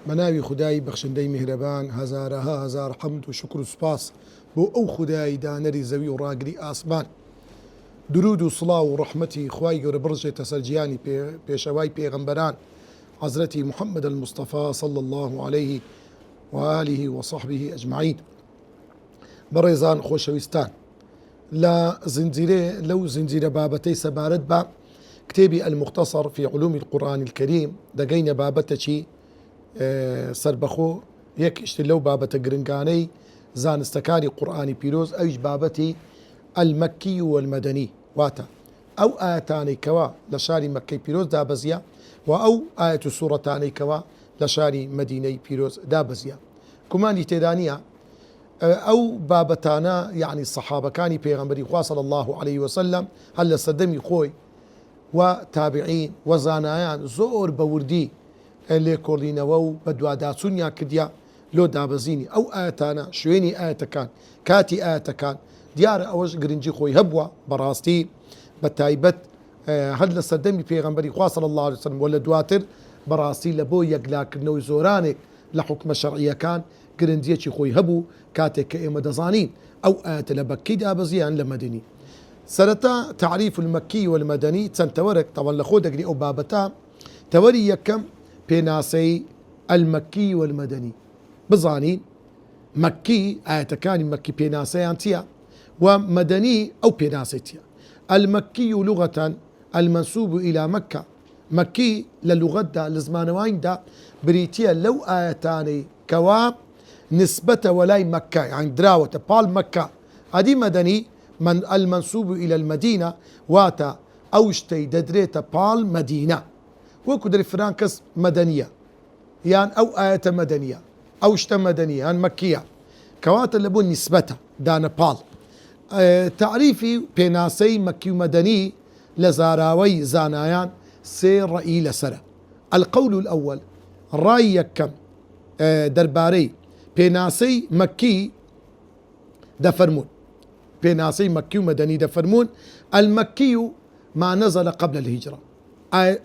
مناوی خدای بەخشندەی میهرەبان هەزارەها هەزار حەمد و شکر و سوپاس بۆ ئەو خدای دانەری زەوی و ڕاگری ئاسمان. درود و سڵاو و ڕەحمەتی خوای گەورە بڕژێتە سەر گیانی پێشەوای پێغەمبەران حەزرەتی محەممەد المستەفا صلی الله عليه و آله و صحبه ئەجمعین. بەڕێزان خۆشەویستان، لەو زنجیرە بابەتەی سەبارەت بە کتێبی المختصر في علوم القرآن الكريم دەگەینە بابەتەکی سربەخۆ یەکیشت لەو بابەتە گرنگانەی زانستەکانی قورئانی پیرۆز، ئەویش بابەتی المەکی و المەدەنی، واتە ئەو ئاەتانەی کەوا لە شاری مەکەی پیرۆز دابەزیە و ئەو ئاەت و سوورەتانەی کەوا لە شاری مەدینەی پیرۆز دابەزیە. کومانی تێدا نییە ئەو بابەتانە یعنی سەحابەکانی پێغەمبەری خوا صلی الله عليه وسلم هەر لە سەردەمی خۆی و تابعین و زانایان زۆر بەوردی لێکۆڵینەوە و بە دواداچوونیان کردیا لۆ دابەزینی ئەو ئاەتانە، شوێنی ئاەتەکان، کاتی ئاەتەکان. دیارە ئەوەش گرنگی خۆی هەبووە بەڕاستی بە تایبەت هەر لە سەردەمی پێغەمبەری خوا صلی الله عليه وسلم و لە دواتر بەڕاستی لە بۆ یەکلاکردنەوەی زۆرانێک لە حکمە شەرعیەکان گرنگیەکی خۆی هەبوو کاتێک کە ئێمە دەزانین ئەو ئاەتە لە مەککی دابەزیان لە مەدەنی. سەرەتا تعریف المەکی والمەدەنی چەند تەوەرێک تەواو لە خۆ دەگری ئەو بابەتە. تەوەری یەکەم پێناسەی المەکی والمەدەنی، بزانین مەکی ئاەتەکانی مەکی پێناسەیان چییە و مەدەنی ئەو پێناسەی چییە. المەکی لغة المنسوب إلى مكة، مەکی لە لوغەتدا لە زمانەوەیاندا بریتیە لەو ئاەتانەی کەوا نسبەتە وەلای مەکە، یعنی دراوەتە پاڵ مەکە. ئەدی مەدەنی المنسوب إلى المدينة، واتە ئەو شتەی دەدرێتە پاڵ مەدینە، وەکو دەری فران کەس مەدەنیە یان ئەو ئاەتە مەدەنیە، ئەو شتە مەدەنیە یان مەکیە، کەواتە لە بۆ نیسبەتە دانە پاڵ. تعریفی پێناسەی مەکی و مەدەنی لە زاراوەی زانایان سێ ڕەئی لەسەرە. القول الأول، ڕای یەکەم دەربارەی پێناسەی مەکی دەفەرمون، پێناسەی مەکی و مەدەنی دەفەرمون المەکی ما نزل قبل الهجرة.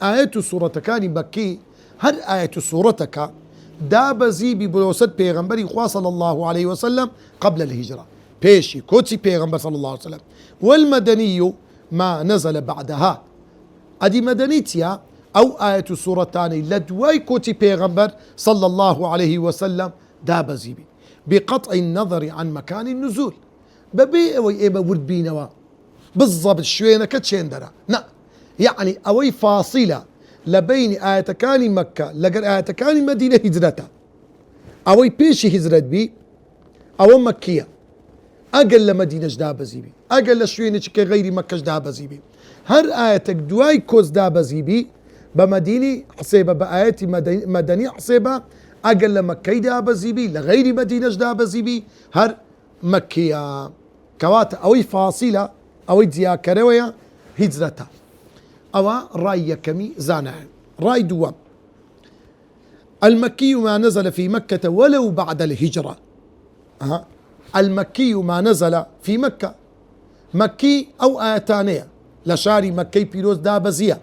ئاەت و سوورەتەکانی مەکی هەر ئاەت و سوورەتەکە دابەزی ببرۆسەت پێغەمبەری خوا صلی الله عليه وسلم قبل الهجرة، پێشی کۆچی پێغەمبەر صلی الله عليه وسلم. والمەدەنی ما نزل بعدها، ئەدی مەدەنی چیە؟ ئەو ئاەت و سوورەتانەی لە دوای کۆچی پێغەمبەر صلی الله عليه وسلم دابەزی بی بقطع النظر عن مكان النزول، بەبێ ئەوەی ئێمە ورد بینەوە بالضبط شوێنەکە چێندەرە، نا، یعنی ئەوەی فاسیلە لە بینی ئاەتەکانی مەکە لەگەر ئاەتەکانی مەدینە هیجرەتە، ئەوەی پێشی هیجرەت بی ئەوە مەکیە، ئەگەر لە مەدینەش دابەزی بی، ئەگەر لە شوێنێکی کە غەیری مەکەش دابەزی بی، هەر ئاەتێک دوای کۆچ دابەزی بی بە مەدینی حسێبە، بە ئاەتی مەدەنی حسێبە، ئەگەر لە مەکەی دابەزی بی لە غەیری مەدینەش دابەزی بی هەر مەکیە، کەواتە ئەوەی فاسیلە، ئەوەی جیاکەرەوەیە هیجرەتە. ئەوە ڕای یەکەمی زانایان. ڕای دووەم، المەکی ما نزل في مكة ولو بعد الهجرة. المەکی ما نزل في مكة، مەکی ئەو ئاەتانەیە لە شاری مەکەی پیرۆز دابەزیە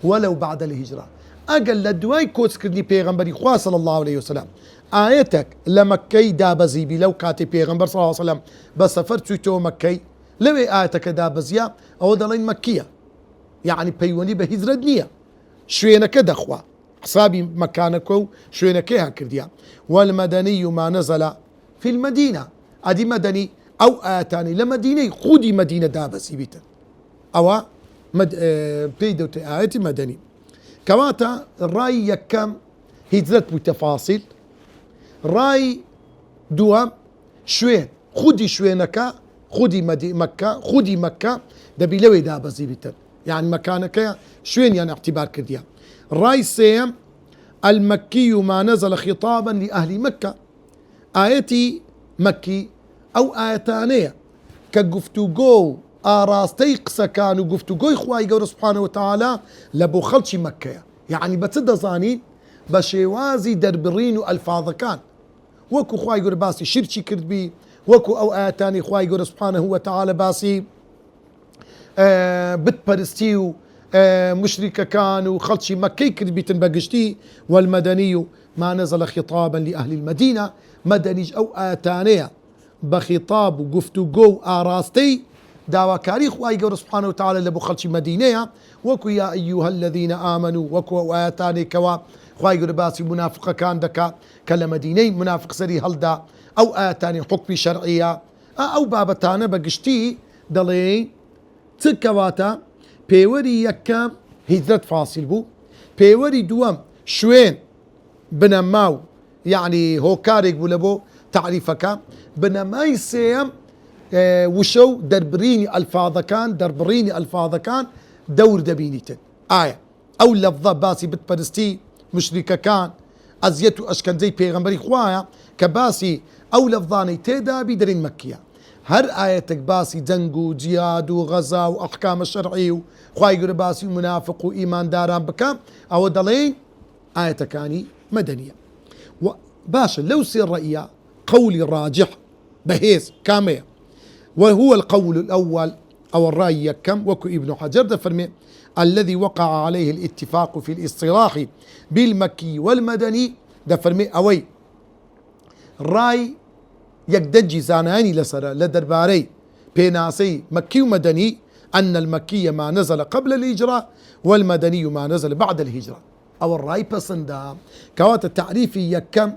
ولو بعد الهجرة، ئەگەر لە دوای کۆچکردنی پێغەمبەری خوا صلی الله عليه وسلم ئاەتێک لە مەکەی دابەزی بی لەو کاتی پێغەمبەر صلی الله عليه وسلم بە سەفەر چوویتەوە مەکەی، لەوێ ئاەتەکە دابەزیە، ئەوە دەڵێن مەکیە، یعنی پەیوەندی بە هیجرەت نییە، شوێنەکە دەخوا، حسابی مەکانەکە و شوێنەکەیان کردیە. والمەدەنی ما نزل في المدينة، ئەدی مەدەنی ئەو ئاەتانی لە مەدینەی خودی مەدینە دابەزی بیتن، ئەوە پێی دەوتێ ئاەتی مەدەنی. کەواتە ڕای یەکەم هیجرەت بوویتە فاسیل. ڕای دووەم شوێن، خودی شوێنەکە، خودی مەکە، خودی مەکە دەبی لەوێ دابەزی بیتن، یعنی مەکانەکە شوێنیان اعتیبار کردیە. ڕای سێم المەکی ما نزل خطابا لأهل مكة، ئاەتی مەکی ئەو ئاەتانەیە كقفتوغو آراستي قسا كانوا قفتوغو إخواي قول سبحانه وتعالى لبو خلشي مكة يعني بتدا زانين بشيوازي دربرين ألفاظ كان وكو خواي قول باسي شرشي كردبي وكو أو آتاني خواي قول سبحانه وتعالى باسي بتبرستيو مشركة كانوا خلشي مكي كردبي تنبقشتي والمدني ما نزل خطابا لأهل المدينة مدنيج أو آتانية بخطاب وقفتوغو آراستي داوا كاري خواي قول سبحانه وتعالى لبو خلشي مدينة وكو يا أيها الذين آمنوا وكو آتاني كوا خواي قول باسي منافقة كان دكا كلا مديني منافق سري هلدا أو آتاني حكم شرعية أو بابتانا بقشتي دلي تكواتا بيوري يكا هجرت فاصل بو بيوري دوام شوين بنماو يعني هو كاريك بولبو تعريفك بنماي سيم وشو دربريني الفاظ كان دربريني الفاظ كان دور دبينيتن آية أو لفظة باسي بتبرستي مشركة كان أزيتو أشكن زي بيغمبري خوايا كباسي أو لفظاني تيدا بدرين مكية هر آيتك باسي زنقو جياد وغزا وأحكام الشرعي وخواي قرباسي منافق وإيمان داران بكام أو دلين آيتكاني مدنية باشا لو سير رأيا قولي راجح بهيز كامية وهو القول الأول أو الرأي يكم وكو ابن حجر دفرمي الذي وقع عليه الاتفاق في الاصطلاح بالمكي والمدني دفرمي أوي الرأي يقدجي زاناني لسرى لدرباري بيناسي مكي ومدني أن المكي ما نزل قبل الهجرة والمدني ما نزل بعد الهجرة أو الرأي بسندا كوات التعريفي يكم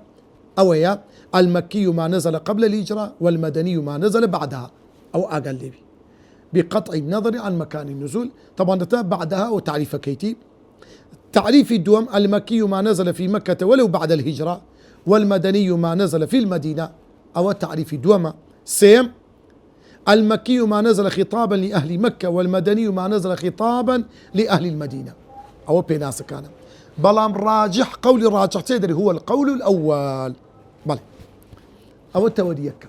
أويا المكي ما نزل قبل الهجرة والمدني ما نزل بعدها أو أقل بي بقطع النظر عن مكان النزول طبعا بعدها وتعريف كيتي تعريف الدوم المكي ما نزل في مكة ولو بعد الهجرة والمدني ما نزل في المدينة أو تعريف دوما سيم المكي ما نزل خطابا لأهل مكة والمدني ما نزل خطابا لأهل المدينة أو بيناس كان بلام راجح قول الراجح تدري هو القول الأول بل أو التوريك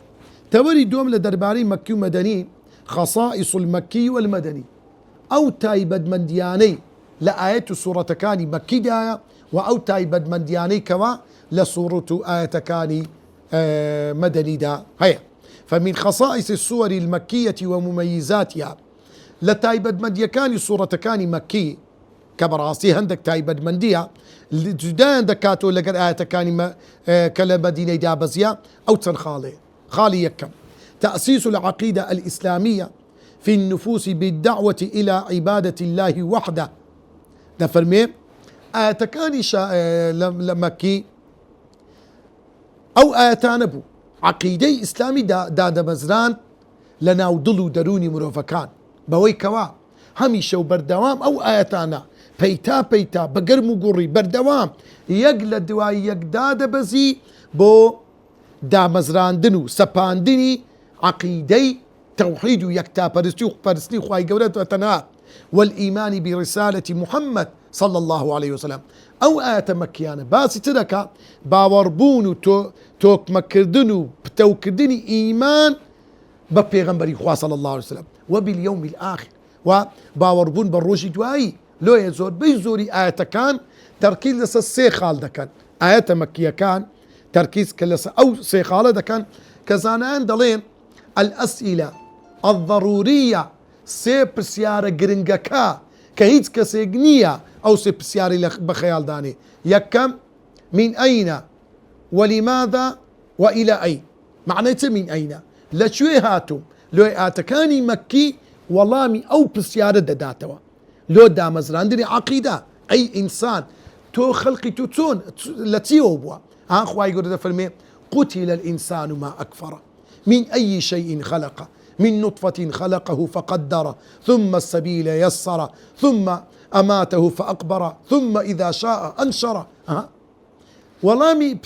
توري دوم لدرباري مكي ومدني خصائص المكي والمدني أو تايبد من دياني لآية سورة كاني مكي دايا وأو تايبد من دياني كوا لسورة آية كاني مدني دا هيا فمن خصائص السور المكية ومميزاتها لتايبد من ديكاني سورة كاني مكي كبراسي هندك تايبد من ديا جدان دكاتو لقد آية كاني كلا مدينة دا بزيا أو تنخالي خالي يكم تأسيس العقيدة الإسلامية في النفوس بالدعوة إلى عبادة الله وحده ده فرمي آتكاني لمكي أو آتانبو عقيدة إسلامي دا مزران لنا ودلو دروني مروفكان بوي كوا هميشه بردوام أو آتانا بيتا بقرمو قري بردوام يقل دواي يقداد بزي بو دا مزران دنو سبان دني عقيدي توحيد يكتا برستي خواهي قولت وتناه والإيمان برسالة محمد صلى الله عليه وسلم أو آية مكيانة باسي تدكا باوربونو توك مكردنو بتوكردني إيمان ببيغمبري خواه صلى الله عليه وسلم وباليوم الآخر وباوربون بالروشي دواي لو يزور بيزوري آية كان تركيز لسا السيخال دكان آية مكية كان تركيز كلسا أو سيخالة دكان كزانان دلين الأسئلة الضرورية سيب سيارة جرنجكا كهيت كسيجنية أو سيب سيارة بخيال داني يكم من أين ولماذا وإلى أين معناته من أين لشوي هاتو لو آتكاني مكي والله أو بسيارة داتوا لو دا مزراندري عقيدة أي إنسان تو خلقي تتون لتيو بوا أخوة يقول فرمي قتل الإنسان ما أكفره من أي شيء خلقه من نطفة خلقه فقدره ثم السبيل يسره ثم أماته فأقبره ثم إذا شاء أنشره والله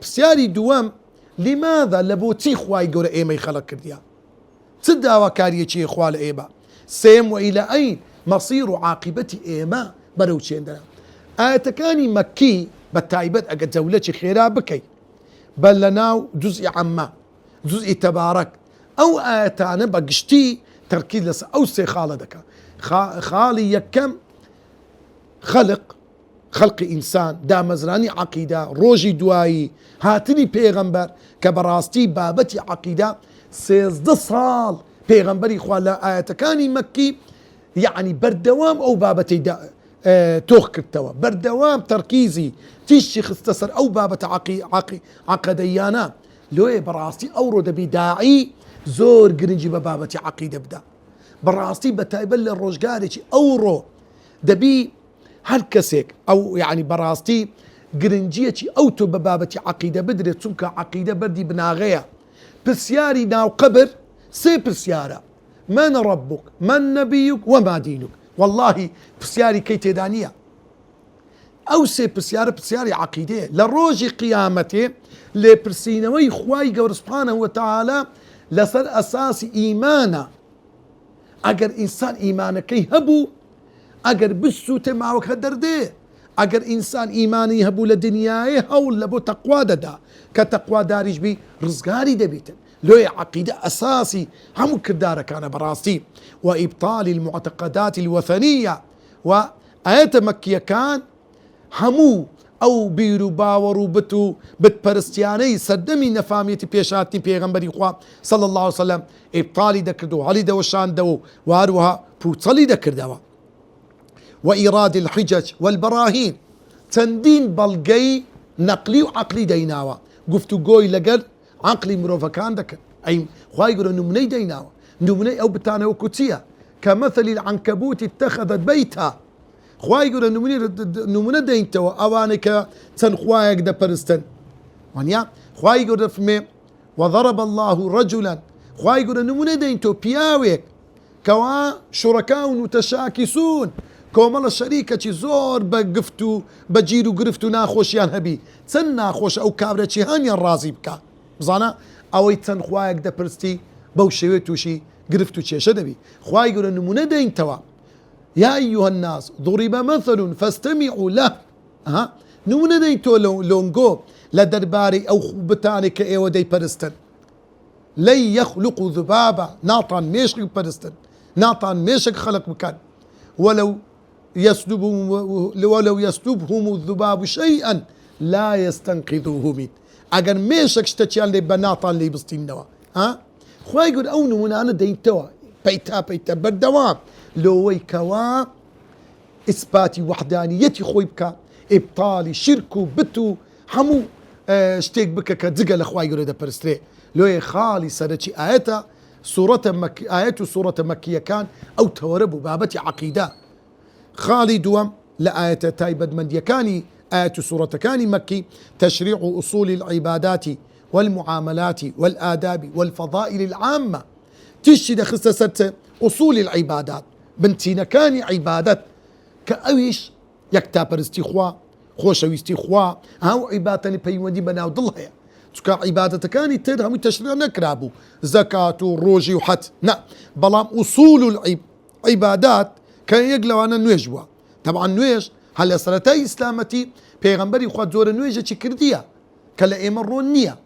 بسياري دوام لماذا لبوتي خواي يقول إيما يخلق كرديا تدا وكاريه شي خوال إيبا سيم وإلى أين مصير عاقبة إيما بروتشي عندنا آتكاني مكي بالتايبت أقد زولتي خيرا بكي بل لناو جزء عما جزء تبارك أو آياتان بقشتي تركيز لس أو سي خالدك خالي يكم خلق إنسان دامزراني عقيدة روجي دوائي هاتني پیغمبر كبراستي بابتي عقيدة 13 صال پیغمبري خوالا آياتكاني مكي يعني بردوام أو بابتي توخ كرتوا بردوام تركيزي تيشي خستسر أو بابة عقديانا لوي براستي أورو دبي داعي زور قرنجي ببابة عقيدة بدا براستي بتايبل الرجالي أورو دبي هل كسيك أو يعني براستي قرنجيتي أو تو ببابة عقيدة بدري تسمك عقيدة بردي بناغية بسياري ناو قبر سي بسيارة من ربك من نبيك وما دينك والله بسياري كي تدانية أو سي بسياري عقيدة لروجي قيامته لبرسينوي خواي قور سبحانه وتعالى لسر أساس إيمانا أجر إنسان إيمانا كي هبو أجر بسو تماوك هدردي أجر إنسان إيماني هبو لدنياي هول لبو تقوى دا كتقوى دارج بي رزقاري دبيتن لو عقيدة أساسي هم كردارة كان براستي وإبطال المعتقدات الوثنية وآيات مكية كان همو أو بيرو باورو بتو بتبرستياني سدمي نفاميتي بيشاتي بيغمبري خوا صلى الله عليه وسلم إبطالي دكردو علي دوشان دو واروها بوصلي دكردوا وإيراد الحجج والبراهين تندين بلقي نقلي وعقلي ديناوا قفتو قوي لقل عقلي مروفا كان دك أي خواي يقولوا نمني ديناوا نمني أو بتانا وكتيا كمثل العنكبوت اتخذت بيتها خواي يقولوا نمني دينتوا أوانك تنخوايك دا برستن وانيا خواي يقولوا فمي وضرب الله رجلا خواي يقولوا نمني دينتوا بياويك كوا شركاء متشاكسون كومل الشريكة زور بقفتو بجيرو قرفتو ناخوشيان هبي تن ناخوش أو كابرتشي هانيان رازي بكا بزانا أوي تن خوايك دا برستي بو شويتوشي قرفتو تشي شدبي خواي يقول نمونه دين توا يا أيها الناس ضرب مثل فاستمعوا له ها نمونه دين تو لونغو لدرباري أو بتاني كأيو دي برستن لن يخلقوا ذبابا ناطان ميشك برستن ناطان ميشك خلق مكان ولو يسلبهم الذباب شيئا لا يستنقذوه منه اگر ميشك اشتشيان لي بناطان لي بستين نوا ها خواي يقول اونو من انا دين توا بيتا بالدوام لو كوا اثباتي وحدانيتي خويبكا ابطالي شركو بتو حمو اشتيك بك كدقل اخواي يقول هذا برستري لو خالي سرتشي ايته سورة مكية كان أو توربوا بابتي عقيدة خالي دوام لآية تايبد من يكاني آية سورة كاني مكي تشريع أصول العبادات والمعاملات والآداب والفضائل العامة تشي خصصت أصول العبادات بنتينا كاني عبادات كأويش يكتابر استخواء خوشوي استخواء هاو عبادتني بيوندي بناو ضلها تكا عبادة كاني تدهم التشريع نكرابو زكاة روجي وحت نا بلام أصول العبادات كان يقلوا أنا نويجوا طبعا نويج هلا سرتي إسلامتي بيغمبري خد زور نويجة كردية كلا إمرون نية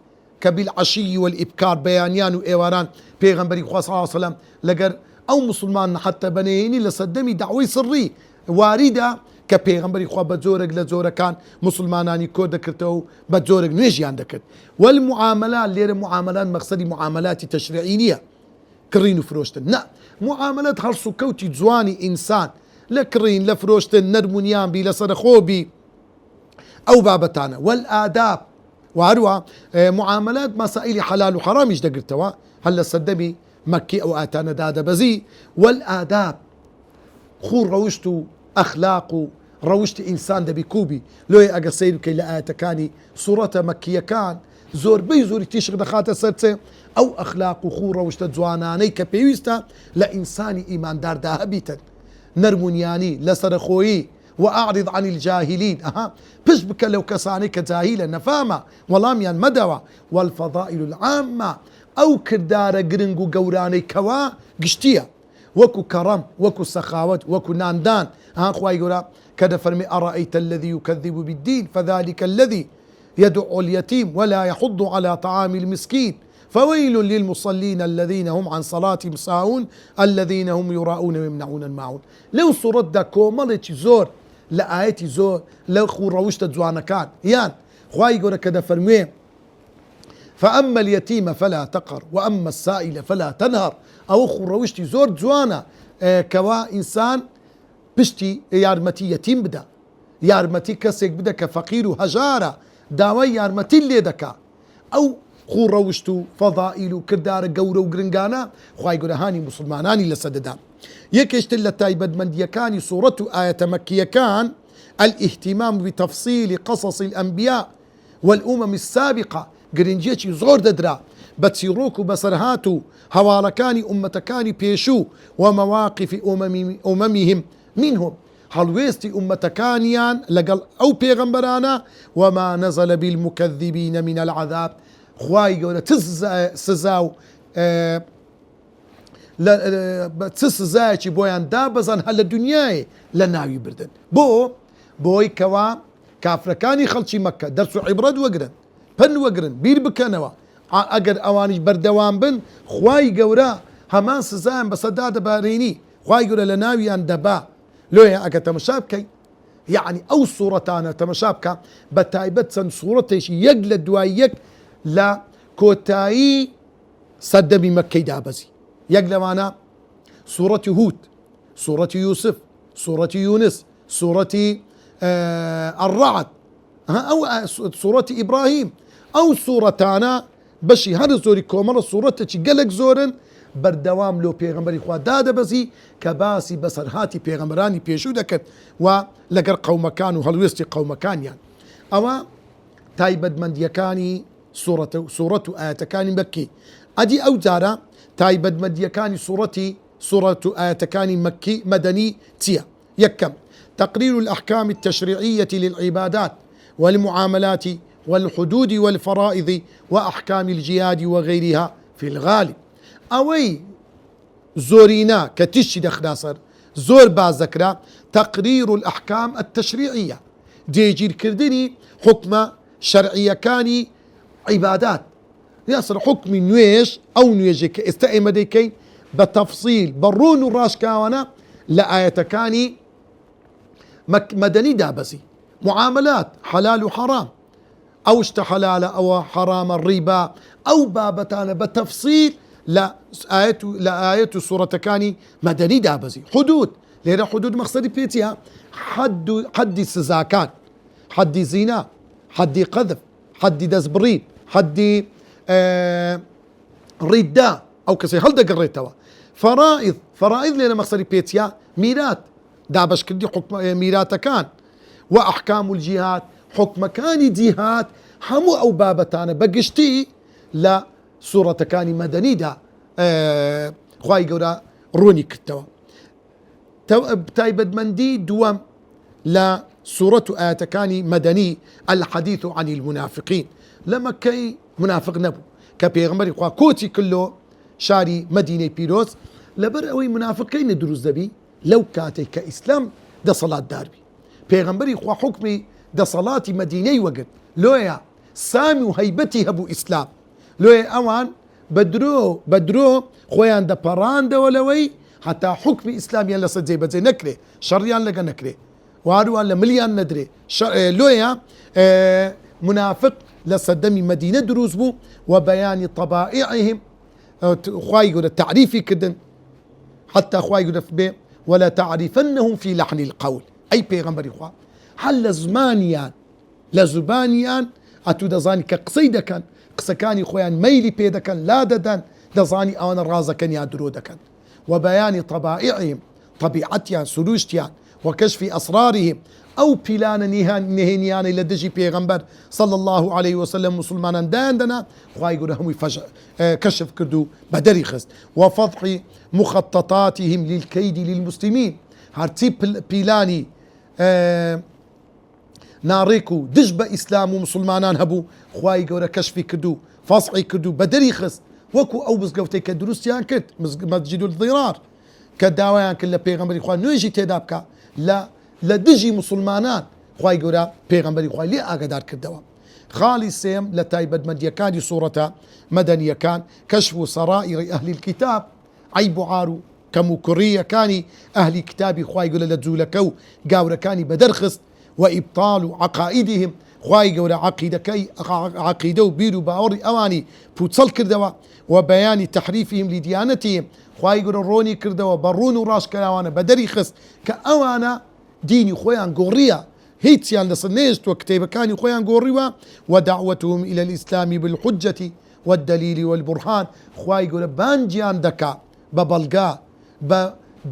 كبالعشي والإبكار بيانيان وإيواران بيغمبري خد صلى الله عليه وسلم لقر أو مسلمان حتى بنيني لصدمي دعوي سري واردة كبيغمبري خوا بزورك لزورة كان مسلماناني كود كرتو بزورك نيجي عندك والمعاملات اللي معاملات مقصدي معاملات تشريعية كرين وفروشتن لا معاملات هرسو كوتي زواني إنسان لا كرين لا فروشتن نرمونيان بي لصرخوبي أو بابتانا والآداب وعروة معاملات مسائل حلال وحرام يجد قرتوا هلا صدبي مكي أو آتانا دادا بزي والآداب خور روشتو أخلاقه روشت إنسان دبي كوبي لو أقصير كي لآية كاني صورة مكية كان زور بي زور تيشغ دخاتة سرتة أو أخلاق خو روشت زواناني كبيوستا لإنساني إيمان دار داهبيتا نرمونياني لسرخوي وأعرض عن الجاهلين بش بك لو كساني كجاهيلا نفاما ولاميان مدوى والفضائل العامة أو كردار قرنقو قوراني كوا قشتيا وكو كرم وكو سخاوت وكو ناندان خواي يقول كذا فرمي أرأيت الذي يكذب بالدين فذلك الذي يدعو اليتيم ولا يحض على طعام المسكين فويل للمصلين الذين هم عن صلاتهم ساهون الذين هم يراؤون ويمنعون الماعون. لو سورة دا كومالتي زور لآيتي زور لو خو روشت جوانا كان يان خواي يقول كذا فرمي فأما اليتيم فلا تقر وأما السائل فلا تنهر. أو خو روشتي زور جوانا كوا إنسان بشتي يارمتي يتيم بدا يارمتي كسيك بدا كفقير هجارة داوي يارمتي اللي دكا أو خو روشتو فضائل كردار قورو وقرنقانا خواي يقول هاني مسلماناني لسددان. يكشت لتايبد من ديكاني سورة آية مكية كان الاهتمام بتفصيل قصص الأنبياء والأمم السابقة قرنجيتي زور ددرا بتسيروكو بسرهاتو هوالكاني أمتكاني بيشو ومواقف أممهم منهم هلويستي أمتكانيان لقل أو بيغمبرانا وما نزل بالمكذبين من العذاب. خواي يقول تسزاو تسزايتي بويان دابزان هل الدنيا لناوي بردن بوي كوا كافركاني خلشي مكة درسوا عبرد وقرن بن وقرن بير بكنوا اگر اواني بردوان بن خواي قورا همان سزايم بسداد باريني خواي قورا لناوي ان دبا لويا اگر تمشابكي يعني او صورتانا تمشابكا بتايبت سن صورتيش يقلد دوايك لا كوتاي صدمي مكي دابزي يقلد معنا سورة هود سورة يوسف سورة يونس سورة الرعد أو سورة إبراهيم أو سورتانا بشي هر زوري كومر سورة قلق زورن بردوام لو پیغمبري خوا داده بزي كباسي بسر هاتي پیغمبراني پیشو دكت ولقر قوم كانوا هلويستي قوم كان يعني أما تايبد من ديكاني سورة آياتكاني مكي أدي أو جارة تايبد من ديكاني سورة آياتكاني مكي مدني تيا يكم تقرير الأحكام التشريعية للعبادات والمعاملات والحدود والفرائض وأحكام الجهاد وغيرها في الغالب. أوي زورينا كتشي دخناصر زور بازكرا تقرير الأحكام التشريعية ديجير كردني حكم شرعية كاني عبادات يصير حكم نويش أو نويجك استئم ديكين بتفصيل برون الراش كاونا لآية كاني مدني دابسي معاملات حلال وحرام أو حلال أو حرام الربا أو بابتانا بتفصيل لآية سورة كاني مدني دابسي حدود لأن حدود مقصدي بيتها حد السزاكان حد زنا حد قذف حد دزبرين حد ردة أو كسي هل دق الريتوا فرائض لنا مقصدي بيتيا ميرات دابش كدي حكم ميرات كان وأحكام الجهاد حكم كان جهاد همو أو بابتانا بقشتي لا سورة كان مدني دا خواي قولا روني كتوا تايبد مندي دوام لا سورة آتكاني مدني الحديث عن المنافقين لما كي منافق نبو كبيغمبري خوا كوتي كله شاري مدينة بيروس لبر اوي منافقين دروز دبي لو كاتي كإسلام دا صلاة داربي بيغمبري خوا حكمي دا صلاة مدينة وقت لويا سامي وهيبتي هبو إسلام لويا اوان بدرو خويان دا بران دا ولوي حتى حكم إسلام يلا صدزي بزي نكري شريان لقا نكري وهاروان لمليان ندري لويا منافق لصدمي مدينة دروز بو وبيان طبائعهم خواي يقول التعريفي كدن حتى خواي يقول في ولا تعرفنهم في لحن القول أي بيغمبري خوا هل لزبانيان أتو دزاني كقصيدة كان قسكاني خويان ميلي بيدا كان لا ددان دزاني أوان الرازة كان يادرو دكان وبيان طبائعهم طبيعتيان سلوشتيان وكشف أسرارهم أو بلان نهينيان لدجي بيغمبر صلى الله عليه وسلم مسلمانا داندنا خواهي يقول هم كشف كردو بدري خست وفضح مخططاتهم للكيد للمسلمين هارتي بلاني ناريكو دجبة إسلام ومسلمانان هبو خواهي يقول كشف كردو فصحي كردو بدري خست وكو أو بزقوتي كدروسيان كت مسجد الضرار كداويان كلا بيغمبري خواه نويجي تدابكا لا دجي مسلمانان خواهي قورا پیغمبری خواهی لی آگدار کردوا خاڵی سێم لە تایبەتمەندیەکانی سوورەتە مەدەنیەکان کەشف و سەرائیری ئەهلی الکتاب، عیب و عار و کەم و کوڕیەکانی ئەهلی کتابی خوای گەورە لە جوولەکە و گاورەکانی بەدەرخست و ئیبطال و عەقائیدهم، خوای گەورە عەقیدە و بیر و باوەڕی ئەوانی پوچەڵ کردەوە و بەیانی تەحریفهم لیدیانەتیهم، خوای گەورە ڕۆنی کردەوە بە ڕوون و ڕاشکراوانە بەدەری خست کە ئەوانە دینی خۆیان گۆڕیە، هیچیان لەسەر نێشتووە کتێبەکانی خۆیان گۆڕیوە و دعوتهم إلى الإسلام بالحجة والدليل والبرهان، خوای گەورە بانگیان دەکا بە بەڵگا بە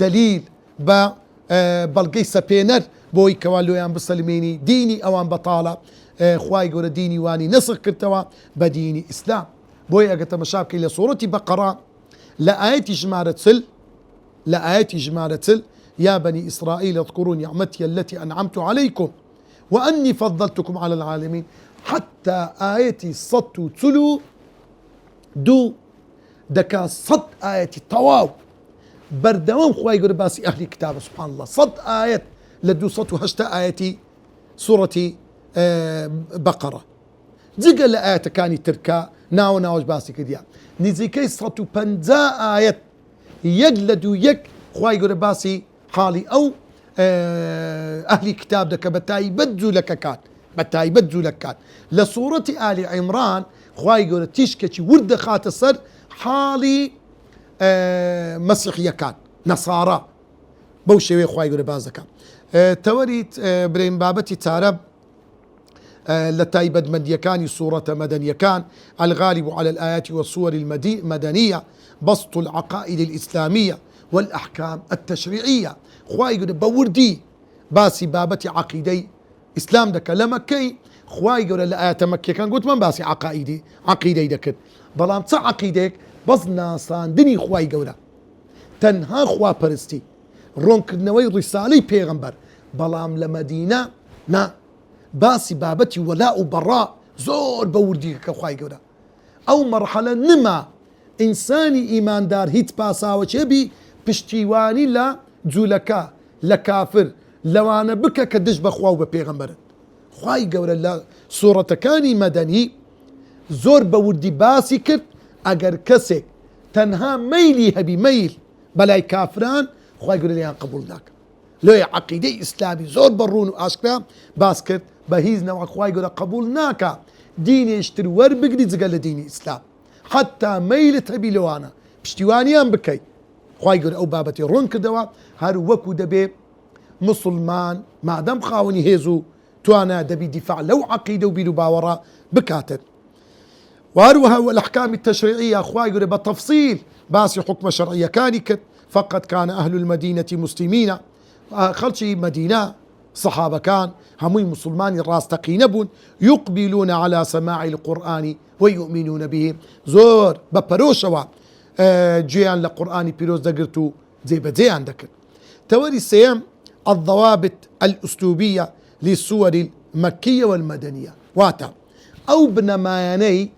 دلیل بە بەڵگەی سەپێنەر بۆی کەوا لۆیان بسەلمێنی دینی ئەوان بەتاڵە، خوای گەورە دینی وانی نسخ کردەوە بە دینی ئیسلام. بۆی ئەگە تەمەشا بکەی لە سوورەتی بەقەرە لە ئاەتی ژمارە چل يا بني إسرائيل اذكروا نعمتي التي أنعمت عليكم وأني فضلتكم على العالمين، حتى آيتي صد تلو دو دكا صد آيتي تواو بردوام خواهي يقول باسي أهل كتاب سبحان الله صد آيات لدو صد وهشتا آيتي سورة بقرة جيقا لآيات كاني تركا ناوش باسي كديا نزيكي صد بنزا آيات يجلدو يك خواهي يقول باسي حالي أو أهل كتاب دك بتاي بدزو لك كان لصورة آل عمران خواهي يقول تشكي ورد خات الصر حالي مسيحية كان نصارى بوشوي خواهي يقول بازكا توريت برين بابتي تارب لتايبد مديكان سورة مدنيكان الغالب على الآيات والصور المدنية بسط العقائد الإسلامية والأحكام التشريعية، خواهي يقول بوردي باسي بابتي عقيدي إسلام دك لما كي خواهي يقول الآيات مكية كان قلت من باسي عقيدي دكت بلام تصع عقيدك بس ناسان دني خواهي يقول تنها خواه پرستی ڕۆن کردنەوەی ڕیسالەی پێغەمبەر بەڵام لە مەدینە نا باسی بابەتی وەلا و بەڕا زۆر بە وردیکە خوای گەورە ئەو مەرحەلە نما ئینسانی ئیماندار هیچ پاساوەچێبی پشتیوانی لە جوولەکە لە کافر لەوانە بکە کە دژ بەخوا و بە پێغەمبەرت. خوای گەورە لە سوورەتەکانی مەدەنی زۆر بە وردی باسی کرد ئەگەر کەسێک تەنها مەیلی هەبی مەیل بەلای کافران خوای گەورە لێیان قبول ناکە. لۆی عەقیدەی ئیسلامی زۆر بەڕوون و ئاشکرا باس کرد بە هیچ نەوە خوای گەورە قبول ناکە دینێشتر وەربگری جگە لە دینی ئیسلام حتا مەیلت هەبی لەوانە پشتیوانیان بکەیت. خوای گەورە ئەو بابەتی ڕوون کردەوە هەر وەکو دەبێ مسلمان مادەم خاوەنی هێز و توانە دەبی دیفاع لەو عەقیدە و بیر و باوەڕە بکاتن. وهروها والأحكام التشريعية خواي يقول بالتفصيل باسي حكم شرعية كان كت فقد كان أهل المدينة مسلمين خلشي مدينة صحابة كان همي مسلمان راستقين بون يقبلون على سماع القرآن ويؤمنون به زور ببروشوا جيان لقرآن بيروز دقرتو زي بدي عندك توري السيام الضوابط الأسلوبية للسور المكية والمدنية واتا أو بنماياني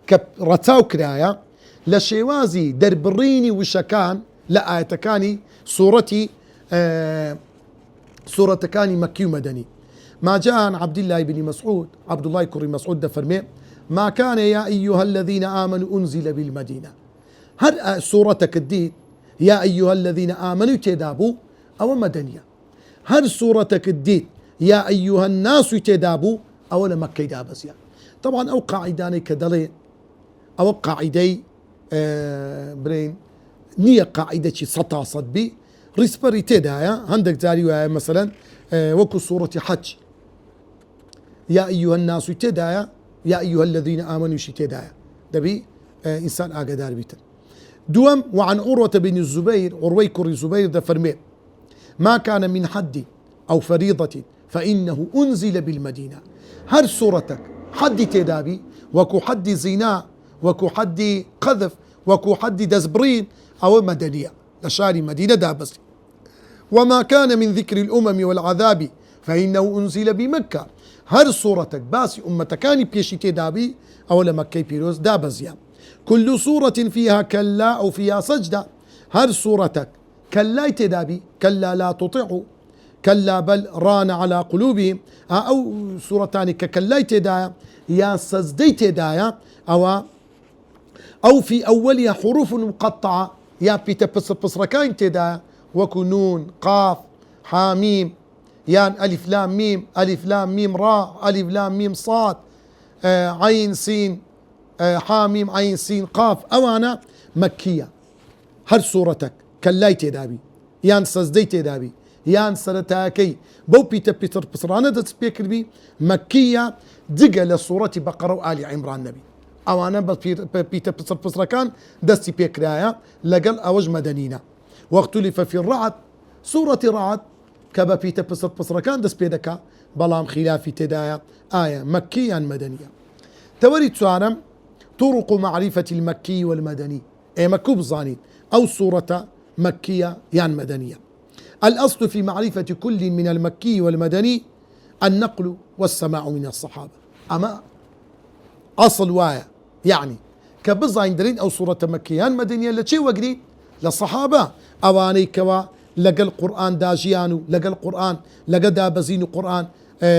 كرتاو كرايا لشيوازي دربريني وشكان لآيتكاني سورتكاني مكي ومدني. ما جاء عن عبد الله بن مسعود عبد الله كري مسعود دفرمي ما كان يا أيها الذين آمنوا أنزل بالمدينة هل سورتك الدين يا أيها الذين آمنوا تدابوا أو مدنية هل سورتك الدين يا أيها الناس تدابوا أو لمكي دابسيا. طبعا أو قاعداني كدلين أو قاعدي برين نية قاعدة سطا صدبي ريسبري تدايا عندك زاري مثلا وكو سورة حج يا أيها الناس تدايا يا أيها الذين آمنوا تدايا دبي إنسان آقدار بيتن دوم. وعن عروة بن الزبير عرويكر الزبير ده فرمي ما كان من حد أو فريضة فإنه أنزل بالمدينة. هل سورتك حد تدابي وكو حد زنا وكو حد قذف وكو حد دزبرين أو مدنية لشاري مدينة دابس. وما كان من ذكر الأمم والعذاب فإنه أنزل بمكة. هر صورتك باسي أمتكاني بيشي تدابي أو لمكة بيروز دابزيا. كل صورة فيها كلا أو فيها سجدة. هر صورتك كلا تدابي كلا لا تطيعوا كلا بل ران على قلوبهم أو سورتان ككلاي تدايا يا سزدي تدايا أو في أولها حروف مقطعة يا بيتا بصركاين تدايا وكنون قاف حاميم يان ألف لام ميم ألف لام ميم راء ألف لام ميم صاد عين سين حاميم عين سين قاف أوانا مكية هر سورتك كلاي تدابي يان سزدي تدابي يان سرتاكي بو بيتر بصرانا دتسبيكر بي مكية دقة لسورة بقرة وآل عمران نبي أوانا بيتر بصر كان دستي بيكرايا لقل أوج مدنينا واختلف في الرعد سورة رعد كبا بيتر بصر كان دست بيدكا بلام خلافي تدايا آية مكية مدنية توري تسوانم طرق معرفة المكي والمدني أي مكوب ظانين أو سورة مكية يان مدنية. الأصل في معرفة كل من المكي والمدني النقل والسماع من الصحابة. أما أصل وايا يعني كبظاين درين أو سورة مكية يان مدنية لشي وقرين للصحابة أواني كوا لقى القرآن داجيانو لقى القرآن لقى دابزين القرآن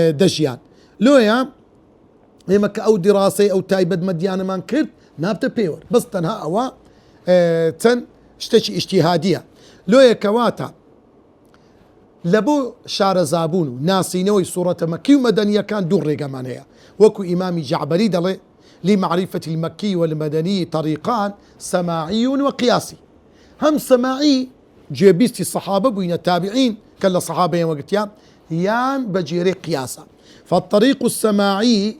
دجيان لويا مك أو دراسة أو تايبد مديانة ما كرت نابت بيور بس تنها أوا تن اشتشي اجتهادية لويا كواتا لبو شار زابونو ناسينوي سورة مكي ومدنية كان دور ريقامان هي وكو إمامي جعبري دلي لمعرفة المكي والمدني طريقان سماعي وقياسي هم سماعي جيبيستي الصحابة بين التابعين كلا صحابة وقتيا يان بجيري قياسا فالطريق السماعي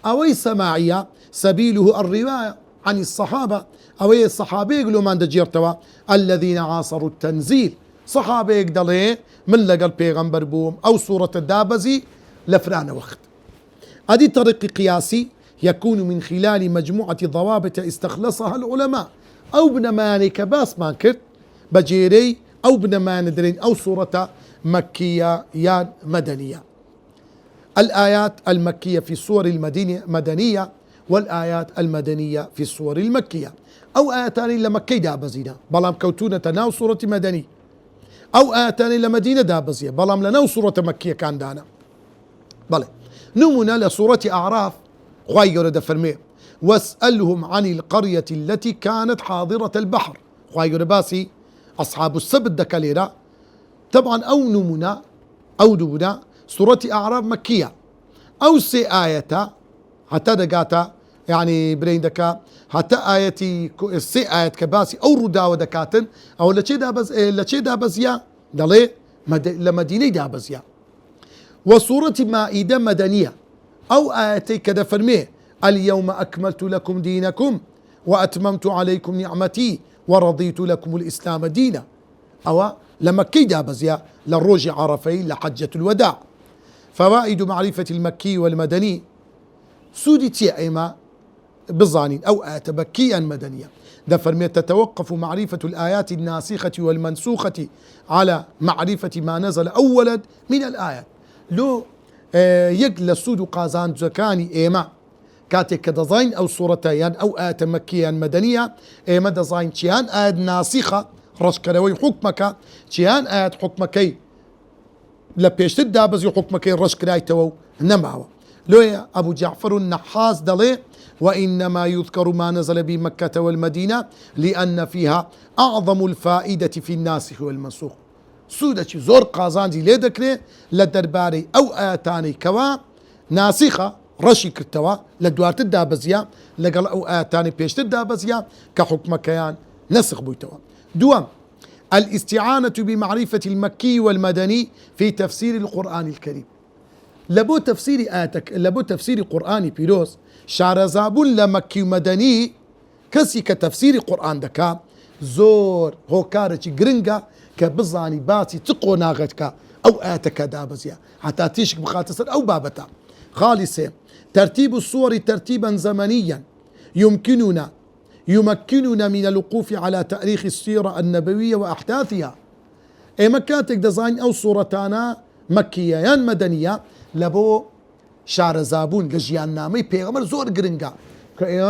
أوي سماعية سبيله الرواية عن الصحابة أوي الصحابة يقولوا من دجيرتوا الذين عاصروا التنزيل صحابة يقدر من لقى البيغمبر بوم أو سورة الدابزي لفران وقت. هذه طريق قياسي يكون من خلال مجموعة ضوابط استخلصها العلماء أو بنماني كباس ما كرت بجيري أو بنمان درين أو سورة مكية يان مدنية. الآيات المكية في السور المدنية والآيات المدنية في السور المكية أو آياتان لمكي دابزينا بلام كوتونة تناو سورة مدني أو آياتان لمدينة دابزية بلام لناو سورة مكية كان دانا بلى نمنا لسورة أعراف خواهي يرد فرمي واسألهم عن القرية التي كانت حاضرة البحر خواهي باسي أصحاب السبت دكاليرا طبعا أو نمنا أو نمنا سورة أعراف مكية أو سي آية حتى دقاتا يعني برين دكا حتى آيتي سي آية كباسي أو رداوة دكاتن أو لشي دابزيا دلي لمدينة دابزيا وسورة مائدة مدنية أو آيتي كذا فرميه اليوم أكملت لكم دينكم وأتممت عليكم نعمتي ورضيت لكم الإسلام دينا أو لمكي دابزيا للروج عرفين لحجة الوداع. فوائد معرفة المكي والمدني سودتي أيما بظانين أو آيات مكيا مدنيا ده فرمي تتوقف معرفة الآيات الناسخة والمنسوخة على معرفة ما نزل أولا من الآيات لو يقل السود قازان زكاني إيما كاتك دزاين أو صورتين أو آيات مكيا مدنية إيما دزاين تيان آيات ناسخة رشكروي حكمك تيان آيات حكمكي لبيش دابز حكمكي رشكراي تو نماوة لويا أبو جعفر النحاس دلي وإنما يذكر ما نزل بمكة والمدينة لأن فيها أعظم الفائدة في الناسخ والمنسوخ سودة زور قازان دي ليدكري لدرباري أو آتاني كوا ناسخة رشي كرتوا لدوارت الدابزيا لقل أو آتاني بيشت الدابزيا كحكم كيان نسخ بيتوا دوام الاستعانة بمعرفة المكي والمدني في تفسير القرآن الكريم لبو تفسير آتك لبو تفسير قرآني بيروس شارزابون لمكي ومدني كسي كتفسير قرآن دكا زور هو كارج جرينجا كبزاني باسي تقو ناغتك أو آتك دابزيا حتى تيشك بخاتسر أو بابتا خالصة ترتيب الصور ترتيبا زمنيا يمكننا من الوقوف على تاريخ السيرة النبوية وأحداثها أي مكاتك ديزاين أو صورتانا مكية يان مدنية لبو شارزابون لجيان نامي بيغمر زور جرينجا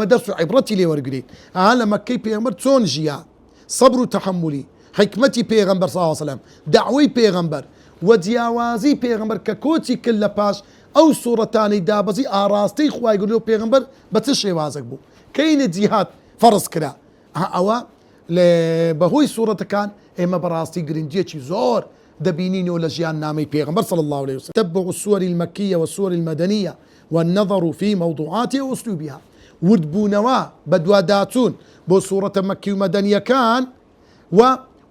درسوا عبرتي لي ورقلين أهلا مكي بيغمر تون جيا صبر وتحملي حكمتي بيغمبر صلى الله عليه وسلم دعوي بيغمبر وجیاوازی پێغەمبەر کە کۆچی کرد لە پاش ئەو سوورەتانی دابەزی ئاراستەی خوای گەورە و پێغەمبەر بە چ شێوازێک بوو کەینە جیهاد فەرز کرا ئەوە بەهۆی سوورەتەکان ئێمە بەڕاستی گرنگیەکی زۆر دەبینینەوە لە ژیان نامەی پێغەمبەر صلى الله عليه وسلم تتبع السور المكية والسور المدنية والنظر في موضوعاتها وأسلوبها وردبونوا بدواداتون بو سورة مكي ومدنية كان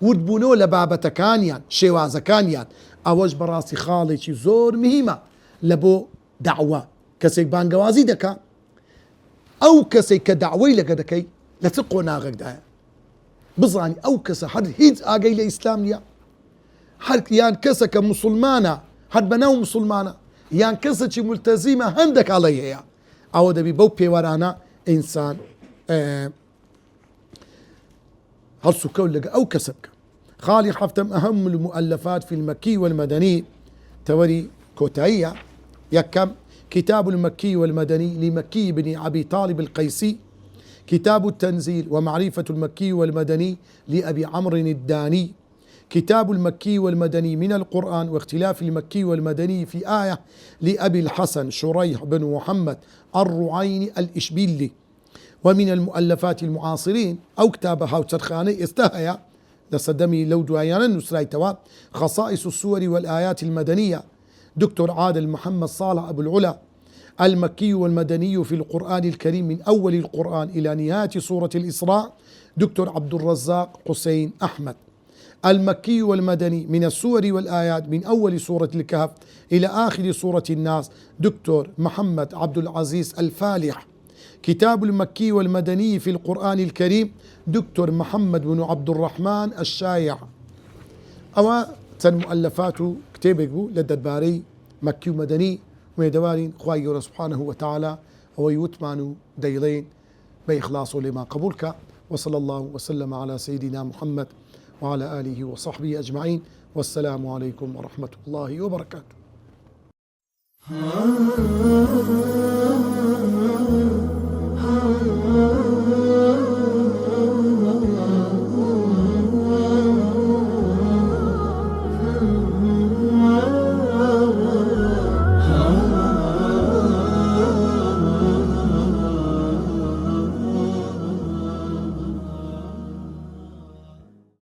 وردبونوا لبابة كانيان شوازة كانيان أوج براسي خالي زور مهمة لبو دعوة كسيك بانقوازي دكا أو كسيك دعوي لقدكي لتقو ناغك دايا بزاني أو كسا حد هيد آقاي لإسلام ليا حد يان كسا كمسلمانا حد بناو مسلمانا يان كسا چي ملتزمة هندك عليها أو دبي بو بيورانا إنسان هرسو كول لقى أو كسبك خالي حفتم أهم المؤلفات في المكي والمدني توري كوتاية يكم كتاب المكي والمدني لمكي بن أبي طالب القيسي كتاب التنزيل ومعرفة المكي والمدني لأبي عمرو الداني كتاب المكي والمدني من القرآن واختلاف المكي والمدني في آية لأبي الحسن شريح بن محمد الرعيني الإشبيلي ومن المؤلفات المعاصرين أو كتابها وترخاني استهيا لصدمي لو دوايانا نسراي توا خصائص السور والآيات المدنية دكتور عادل محمد صالح أبو العلا المكي والمدني في القرآن الكريم من أول القرآن إلى نهاية سورة الإسراء دكتور عبد الرزاق حسين أحمد المكي والمدني من السور والآيات من أول سورة الكهف إلى آخر سورة الناس دكتور محمد عبد العزيز الفالح كتاب المكي والمدني في القرآن الكريم دكتور محمد بن عبد الرحمن الشايع أو مؤلفات كتابه لدى الباري مكي ومدني ويدوارين خواهي سبحانه وتعالى ويوتمانو ديلين بإخلاص لما قبولك وصلى الله وسلم على سيدنا محمد وعلى آله وصحبه أجمعين والسلام عليكم ورحمة الله وبركاته.